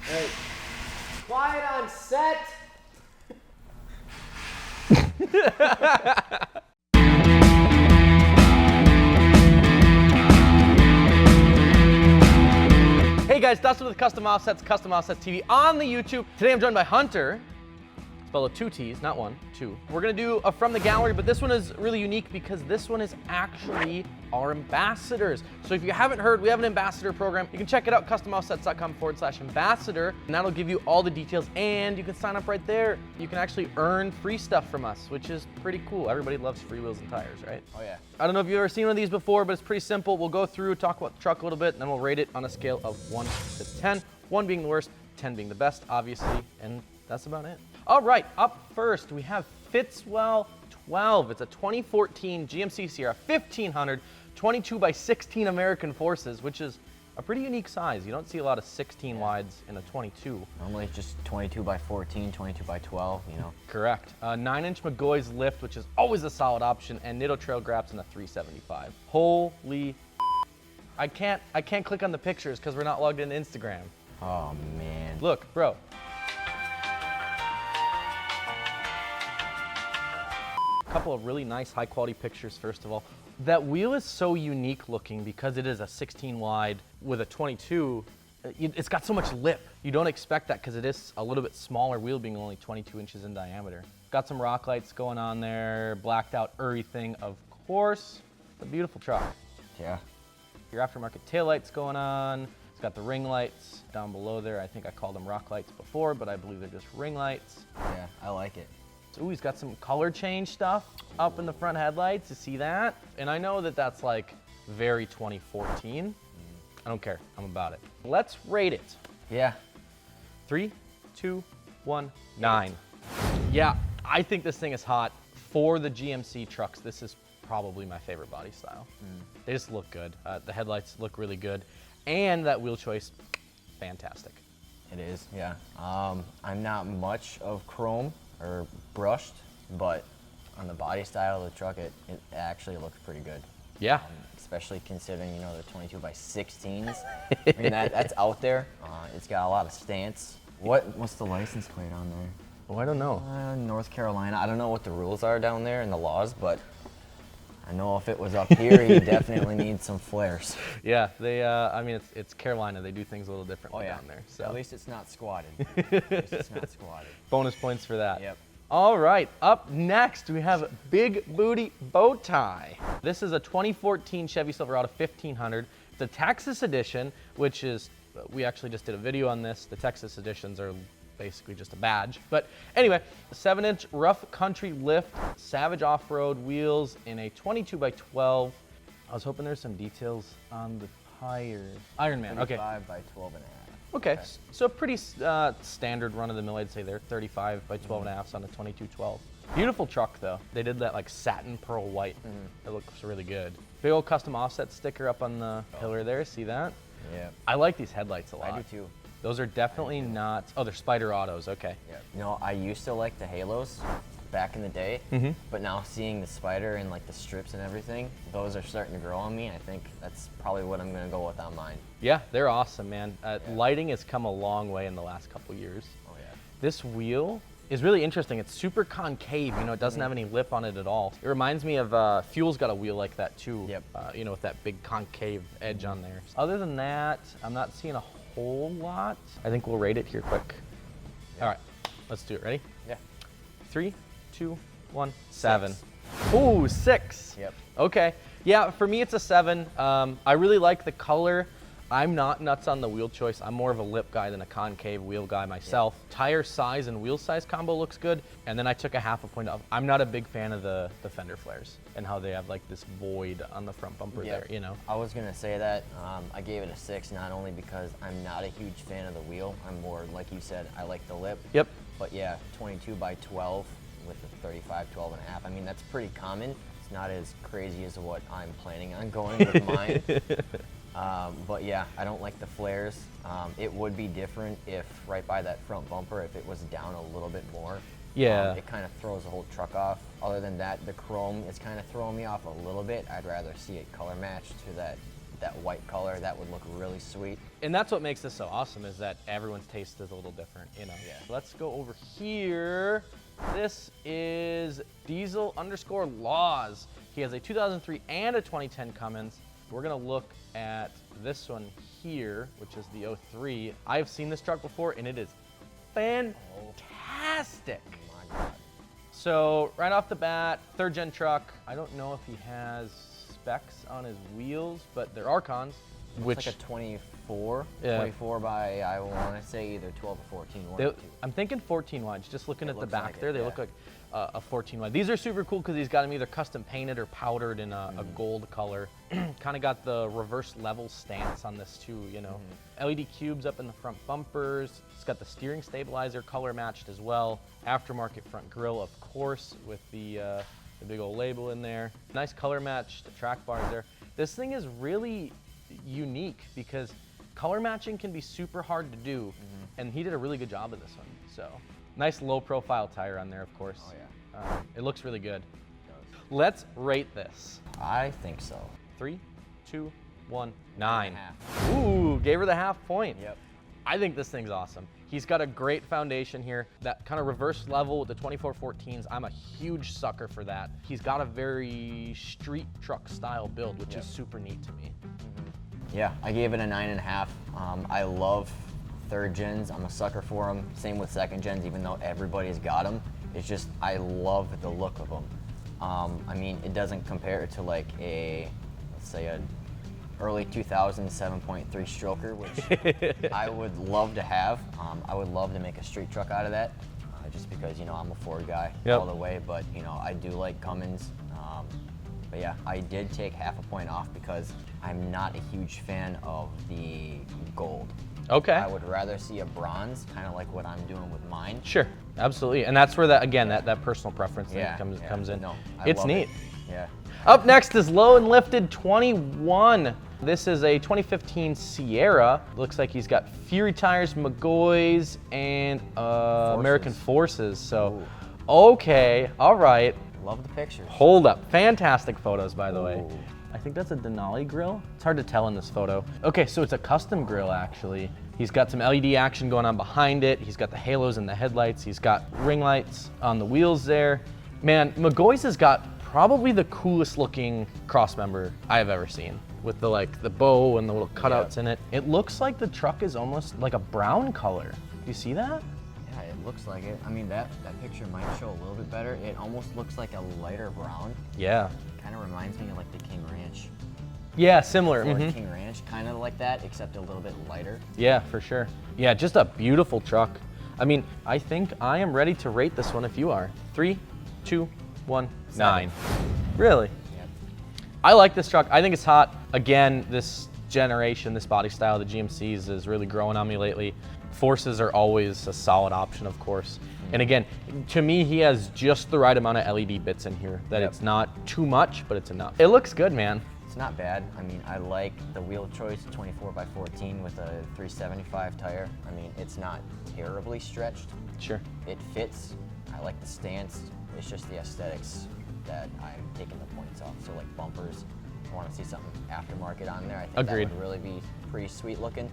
Hey, quiet on set. Hey guys, Dustin with Custom Offsets, Custom Offsets TV on the YouTube. Today I'm joined by Hunter. Spelled with 2 T's, not 1, 2. We're gonna do a from the gallery, but this one is really unique because this one is actually our ambassadors. So if you haven't heard, we have an ambassador program. You can check it out, customoffsets.com/ambassador, and that'll give you all the details, and you can sign up right there. You can actually earn free stuff from us, which is pretty cool. Everybody loves free wheels and tires, right? Oh yeah. I don't know if you've ever seen one of these before, but it's pretty simple. We'll go through, talk about the truck a little bit, and then we'll rate it on a scale of 1 to 10. 1 being the worst, 10 being the best, obviously, and that's about it. All right, up first, we have Fitzwell 12. It's a 2014 GMC Sierra 1500, 22x16 American Forces, which is a pretty unique size. You don't see a lot of 16 wides in a 22. Normally it's just 22x14, 22x12, you know. Correct. 9-inch McGoy's lift, which is always a solid option, and Nitto trail graps in a 375. Holy I can't click on the pictures because we're not logged into Instagram. Oh man. Look, bro. A couple of really nice high quality pictures. First of all, that wheel is so unique looking because it is a 16 wide with a 22. It's got so much lip. You don't expect that because it is a little bit smaller wheel, being only 22 inches in diameter. Got some rock lights going on there, blacked out everything, of course. A beautiful truck. Yeah. Your aftermarket taillights going on. It's got the ring lights down below there. I think I called them rock lights before, but I believe they're just ring lights. Yeah, I like it. Ooh, he's got some color change stuff up in the front headlights. You see that? And I know that that's like very 2014. I don't care. I'm about it. Let's rate it. Yeah. 3, 2, 1, 9. Yeah, I think this thing is hot. For the GMC trucks, this is probably my favorite body style. They just look good. The headlights look really good. And that wheel choice, fantastic. It is, yeah. I'm not much of chrome or brushed, but on the body style of the truck, it actually looks pretty good. Yeah. Especially considering, you know, the 22x16s. I mean, that's out there. It's got a lot of stance. What's the license plate on there? Oh, I don't know. North Carolina. I don't know what the rules are down there and the laws, but I know if it was up here, you definitely need some flares. Yeah, they. I mean, it's Carolina. They do things a little differently down there. So at least it's not squatted. At least it's not squatted. Bonus points for that. Yep. All right, up next we have Big Booty Bow Tie. This is a 2014 Chevy Silverado 1500. It's a Texas edition, which is, we actually just did a video on this. The Texas editions are basically just a badge. But anyway, 7-inch rough country lift, Savage off-road wheels in a 22x12. I was hoping there's some details on the tires. Ironman, okay. 35x12.5. Okay, so pretty standard run-of-the-mill, I'd say there. 35 by 12.5 on a 2212. Beautiful truck though. They did that like satin pearl white. It looks really good. Big old custom offset sticker up on the pillar there, see that? Yeah. I like these headlights a lot. I do too. Those are definitely not, oh, they're Spider Autos, okay. Yeah. You know, I used to like the Halos back in the day, but now seeing the Spider and like the strips and everything, those are starting to grow on me. I think that's probably what I'm gonna go with on mine. Yeah, they're awesome, man. Lighting has come a long way in the last couple years. Oh yeah. This wheel is really interesting. It's super concave, you know, it doesn't have any lip on it at all. It reminds me of, Fuel's got a wheel like that too. Yep. You know, with that big concave edge on there. Other than that, I'm not seeing a whole lot. I think we'll rate it here quick. All right, let's do it. Ready? Yeah. 3, 2, 1, 7. Ooh, 6. Yep. Okay. Yeah, for me it's a 7. I really like the color. I'm not nuts on the wheel choice. I'm more of a lip guy than a concave wheel guy myself. Yeah. Tire size and wheel size combo looks good. And then I took a half a point off. I'm not a big fan of the fender flares and how they have like this void on the front bumper there, you know? I was gonna say that. I gave it a 6, not only because I'm not a huge fan of the wheel. I'm more, like you said, I like the lip. Yep. But yeah, 22x12 with the 35 12.5. I mean, that's pretty common. It's not as crazy as what I'm planning on going with mine. But yeah, I don't like the flares. It would be different if right by that front bumper, if it was down a little bit more. Yeah. It kind of throws the whole truck off. Other than that, the chrome is kind of throwing me off a little bit. I'd rather see it color matched to that that white color, that would look really sweet. And that's what makes this so awesome, is that everyone's taste is a little different, you know. Yeah. Let's go over here. This is Diesel_Laws. He has a 2003 and a 2010 Cummins. We're gonna look at this one here, which is the 03. I've seen this truck before, and it is fantastic. Oh my God. So right off the bat, 3rd gen truck. I don't know if he has specs on his wheels, but there are cons. It's like a 24, Yeah. 24 by, I want to say either 12 or 14, one or two. I'm thinking 14 wides. Just looking It at the looks back like it, there, they yeah. look like a 14 wide. These are super cool because he's got them either custom painted or powdered in a gold color. Kind of got the reverse level stance on this too, you know. LED cubes up in the front bumpers. It's got the steering stabilizer color matched as well. Aftermarket front grille, of course, with the big old label in there. Nice color matched track bars there. This thing is really unique because color matching can be super hard to do, and he did a really good job of this one. So nice low profile tire on there, of course. Oh, yeah. It looks really good. Let's rate this. I think so. 3, 2, 1, 9. 9.5. Ooh, gave her the half point. Yep. I think this thing's awesome. He's got a great foundation here. That kind of reverse level with the 2414s, I'm a huge sucker for that. He's got a very street truck style build, which is super neat to me. Yeah, I gave it a 9.5. I love 3rd gens. I'm a sucker for them. Same with 2nd gens, even though everybody's got them. It's just, I love the look of them. I mean, it doesn't compare to like a, let's say a early 2000 7.3 stroker, which I would love to have. I would love to make a street truck out of that, just because, you know, I'm a Ford guy all the way, but, you know, I do like Cummins. But yeah, I did take half a point off because I'm not a huge fan of the gold. Okay. I would rather see a bronze, kind of like what I'm doing with mine. Sure, absolutely. And that's where that, again, that personal preference thing comes in. No, it's love neat. it. Yeah. Up next is Low and Lifted 21. This is a 2015 Sierra. Looks like he's got Fury tires, McGoys, and American Forces. So, okay, all right. Love the pictures. Hold up. Fantastic photos, by the way. Ooh. I think that's a Denali grill. It's hard to tell in this photo. Okay, so it's a custom grill, actually. He's got some LED action going on behind it. He's got the halos in the headlights. He's got ring lights on the wheels there. Man, McGoy's has got probably the coolest looking crossmember I have ever seen, with the bow and the little cutouts in it. It looks like the truck is almost like a brown color. Do you see that? Yeah, it looks like it. I mean, that picture might show a little bit better. It almost looks like a lighter brown. Yeah. Kind of reminds me of like the King Ranch. Yeah, similar. Ford King Ranch, kind of like that, except a little bit lighter. Yeah, for sure. Yeah, just a beautiful truck. I mean, I think I am ready to rate this one if you are. 3, 2, 1, 9. Really? Yep. I like this truck. I think it's hot. Again, this generation, this body style, the GMCs is really growing on me lately. Forces are always a solid option, of course. And again, to me, he has just the right amount of LED bits in here, that it's not too much, but it's enough. It looks good, man. It's not bad. I mean, I like the wheel choice, 24x14 with a 375 tire. I mean, it's not terribly stretched. Sure. It fits. I like the stance. It's just the aesthetics that I'm taking the points off. So like bumpers, I want to see something aftermarket on there. I think Agreed. that would really be pretty sweet looking.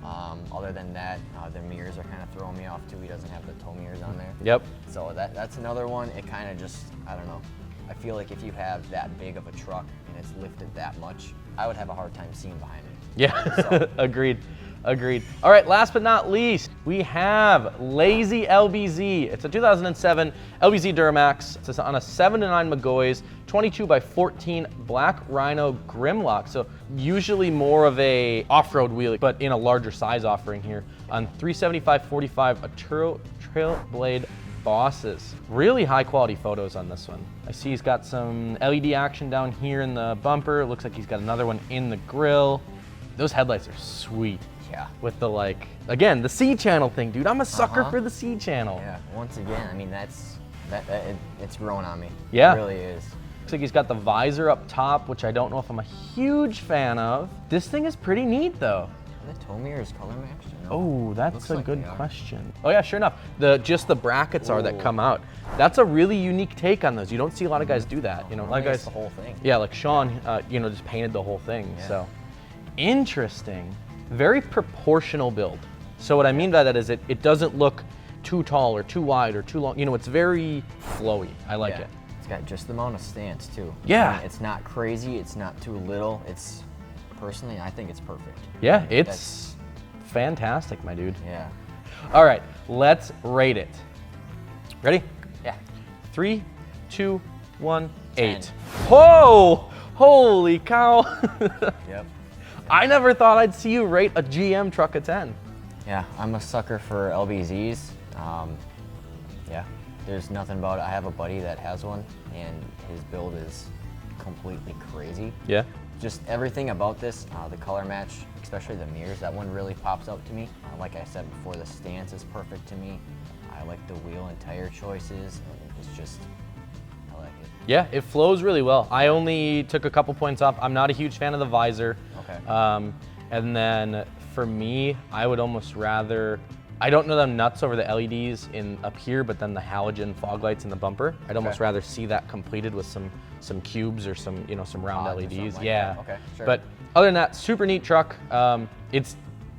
Other than that, the mirrors are kind of throwing me off too. He doesn't have the tow mirrors on there. Yep. So that's another one. It kind of just, I don't know. I feel like if you have that big of a truck and it's lifted that much, I would have a hard time seeing behind me. Yeah, So- agreed. Agreed. All right, last but not least, we have Lazy LBZ. It's a 2007 LBZ Duramax. It's on a 7-9 McGoy's, 22x14 Black Rhino Grimlock. So usually more of a off-road wheelie, but in a larger size offering here on 375/45 Arturo Trail Blade Bosses. Really high quality photos on this one. I see he's got some LED action down here in the bumper. It looks like he's got another one in the grill. Those headlights are sweet. Yeah. With the again, the C channel thing, dude. I'm a sucker for the C channel. Yeah. Once again, I mean it's growing on me. Yeah. It really is. Looks like he's got the visor up top, which I don't know if I'm a huge fan of. This thing is pretty neat though. Are the tow mirrors color matched? Or no? Oh, that's Looks a like good they are. question. Oh yeah, sure enough. Just the brackets are that Ooh. come out. That's a really unique take on those. You don't see a lot of guys do that. You know, a lot of Normally guys. it's the whole thing. Yeah, like Sean, just painted the whole thing. Yeah. So, Interesting. Very proportional build. So what I mean by that is it doesn't look too tall or too wide or too long. You know, it's very flowy. I like it. It's got just the amount of stance too. Yeah. I mean, it's not crazy, it's not too little. It's, personally, I think it's perfect. Yeah, it's fantastic, my dude. Yeah. All right, let's rate it. Ready? Yeah. 3, 2, 1, 10. 8. Whoa! Holy cow! Yep. I never thought I'd see you rate a GM truck a 10. Yeah, I'm a sucker for LBZs. Yeah, there's nothing about it. I have a buddy that has one, and his build is completely crazy. Yeah. Just everything about this, the color match, especially the mirrors, that one really pops out to me. Like I said before, the stance is perfect to me. I like the wheel and tire choices, and it's just, I like it. Yeah, it flows really well. I only took a couple points off. I'm not a huge fan of the visor. Okay. And then for me, I would almost rather, I don't know them nuts over the LEDs in up here, but then the halogen fog lights in the bumper. I'd almost rather see that completed with some cubes or some, you know, some round Pods or LEDs. something like Yeah. that. Okay, sure. But other than that, super neat truck.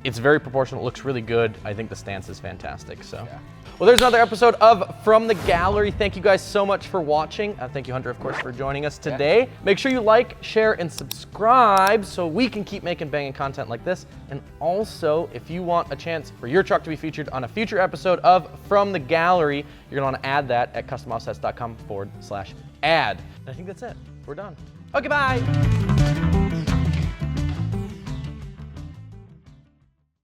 It's very proportional. It looks really good. I think the stance is fantastic. So. Yeah. Well, there's another episode of From the Gallery. Thank you guys so much for watching. Thank you, Hunter, of course, for joining us today. Make sure you like, share, and subscribe so we can keep making banging content like this. And also, if you want a chance for your truck to be featured on a future episode of From the Gallery, you're going to want to add that at customoffsets.com/ad. And I think that's it. We're done. Okay, bye.